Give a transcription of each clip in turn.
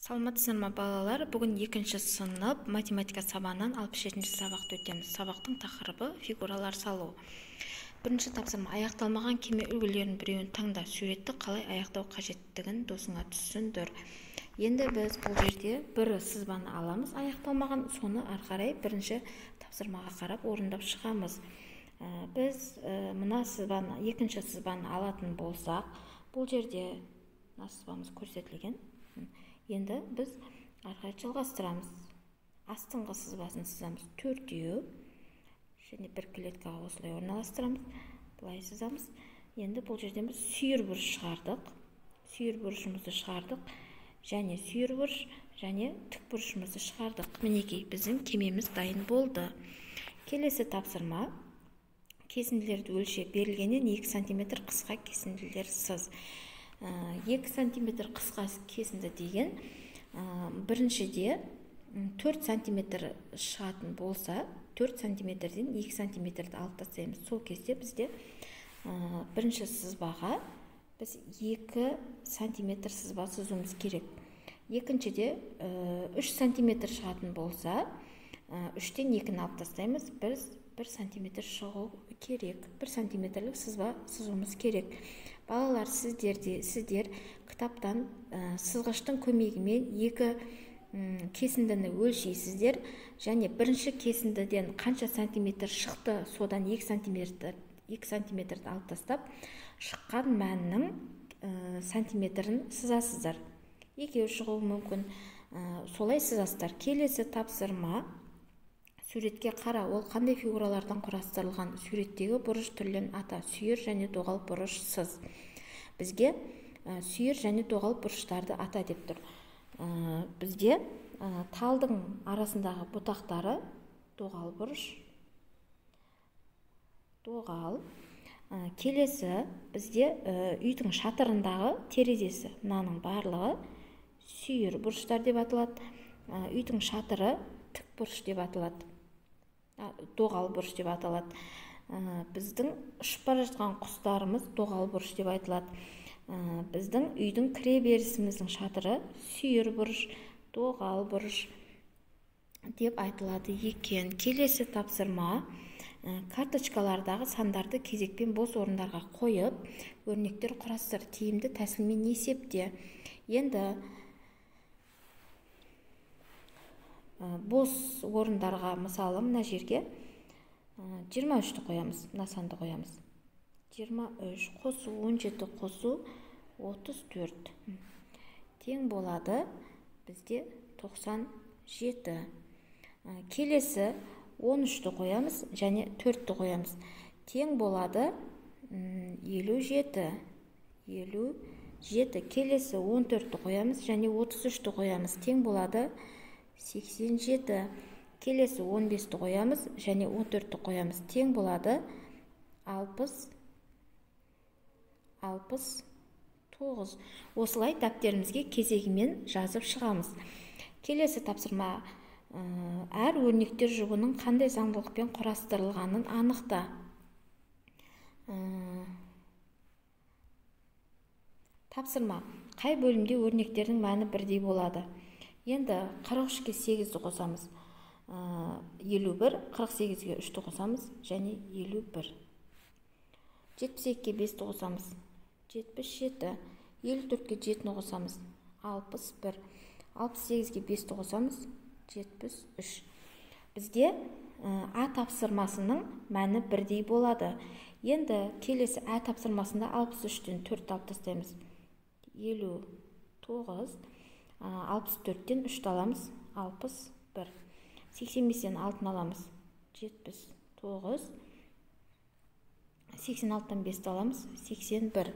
Саламатсыздар ма балалар? Бүгін 2-ші сынып математика сабағынан 67-ші сабақты өтеміз. Сабақтың тақырыбы фигуралар салу. Бірінші тапсырма: аяқталмаған кеме үлгілерінің біреуін таңда. Суретті қалай аяқтау қажеттігін досыңа түсіндір. Енді біз бұл жерде бір сызбаны аламыз, аяқталмаған, соны ары қарай бірінші тапсырмаға қарап орындап шығамыз. Біз мына сызбаны, екінші сызбаны алатын болсақ, бұл жерде мына сызбамыз көрсетілген. Енді біз ары жалғастырамыз. Астыңғы сызбасын сызамыз, төртеу, және бір клеткаға осылай орналастырамыз, былай сызамыз. Енді бұл жерден біз сүйірбұрыш шығардық. Сүйірбұрышымызды шығардық, және сүйірбұрыш және тікбұрышымызды шығардық. Мінекей, біздің кемеміз дайын болды. Келесі тапсырма: кесінділерді өлшеп. Берілгеннен 2 см қысқа кесінділер сыз. 2 см қысқа кесінді деген біріншіде 4 см шығатын болса, 4 см-ден 2 см-ді алып тастаймыз. Сол кезде бізде бірінші сызбаға біз 2 см сызба сызуымыз керек. Екіншіде 3 см шығатын болса, 3-тен 2-ні алып тастаймыз. Біз 1 см шығу керек. 1 см-лік сызба сызуымыз керек. Балалар, сіздер кітаптан сызғыштың көмегімен 2 кесіндіні өлшейсіздер, және бірінші кесіндіден қанша сантиметр шықты, содан 2 сантиметрді алып тастап, шыққан мәннің сантиметрін сызасыздар. Екеу шығуы мүмкін, солай сызасыздар. Келесі тапсырма: суретке қара, ол қандай фигуралардан құрастырылған? Суреттегі бұрыш түрлерін ата. Сүйір және доғал бұрыш сыз. Бізге сүйір және доғал бұрыштарды ата деп тұр. Бізде талдың арасындағы бұтақтары доғал бұрыш. Доғал. Келесі бізде үйдің шатырындағы терезесі, мынаның барлығы сүйір бұрыштар деп аталады. Үйдің шатыры тік бұрыш деп аталады. Доғал бұрыш деп аталады. Біздің ұшып бара жатқан құстарымыз доғал бұрыш деп айтылады. Біздің үйдің кіре берісіміздің шатыры сүйір бұрыш, доғал бұрыш деп айтылады екен. Келесі тапсырма: карточкалардағы сандарды кезекпен бос орындарға қойып, өрнектер құрастыр. Тиімді тәсілмен есепте. Енді бос орындарға, мысалы, мына жерге 23-ті қоямыз, мына санды қоямыз. 23 қосу 17 қосу 34 тең болады бізде 97. Келесі 13-ті қоямыз және 4-ті қоямыз. Тең болады 57. Келесі 14-ті қоямыз және 33-ті қоямыз. Тең болады 87. Келесі 15-ті қоямыз және 14-ті қоямыз. Тең болады 69. Осылай дәптерімізге кезегімен жазып шығамыз. Келесі тапсырма: әр өрнектер жұбының қандай заңдылықпен құрастырылғанын анықта. Тапсырма: қай бөлімде өрнектердің мәні бірдей болады? Енді 43-ке 8-ді қосамыз, 51, 48-ге 3-ті қосамыз және 51. 72-ке 5-ті қосамыз, 77, 54-ке 7-ні қосамыз, 61, 68-ге 5-ті қосамыз, 73. Бізде А тапсырмасының мәні бірдей болады. Енді келесі А тапсырмасында 63-тен 4-ті алып тастаймыз, 59, 64-тен 3-ті аламыз, 61, 85-тен 6-ны аламыз, 79, 86-тан 5-ті аламыз, 81,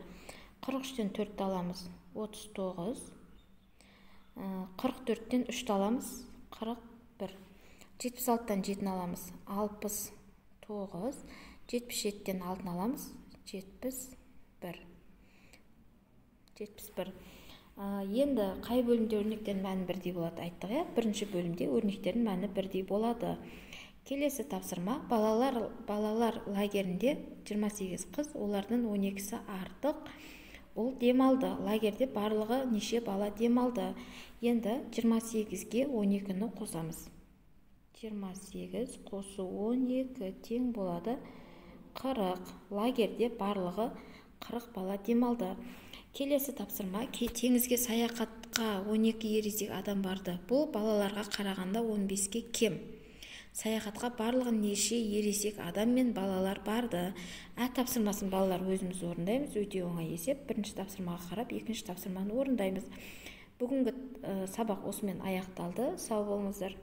43-тен 4-ті аламыз, 39, 44-тен 3-ті аламыз, 41, 76-тан 7-ні аламыз, 69, 77-тен 6-ны аламыз, 71. Енді қай бөлімде өрнектердің мәні бірдей болады? Айттық, бірінші бөлімде өрнектердің мәні бірдей болады. Келесі тапсырма: балалар лагерінде 28 қыз, олардың 12-сі артық, бұл демалды. Лагерьде барлығы неше бала демалды? Енді 28-ге 12-ні қосамыз. 28 қосу 12 тең болады 40. Лагерьде барлығы 40 бала демалды. Келесі тапсырма, теңізге саяхатқа 12 ересек адам барды. Бұл балаларға қарағанда 15-ке кем. Саяхатқа барлығы неше ересек адам мен балалар барды? Тапсырмасын балалар өзіміз орындаймыз. Өте оңай есеп. Бірінші тапсырмаға қарап, екінші тапсырманы орындаймыз. Бүгінгі сабақ осымен аяқталды. Сау болыңыздар.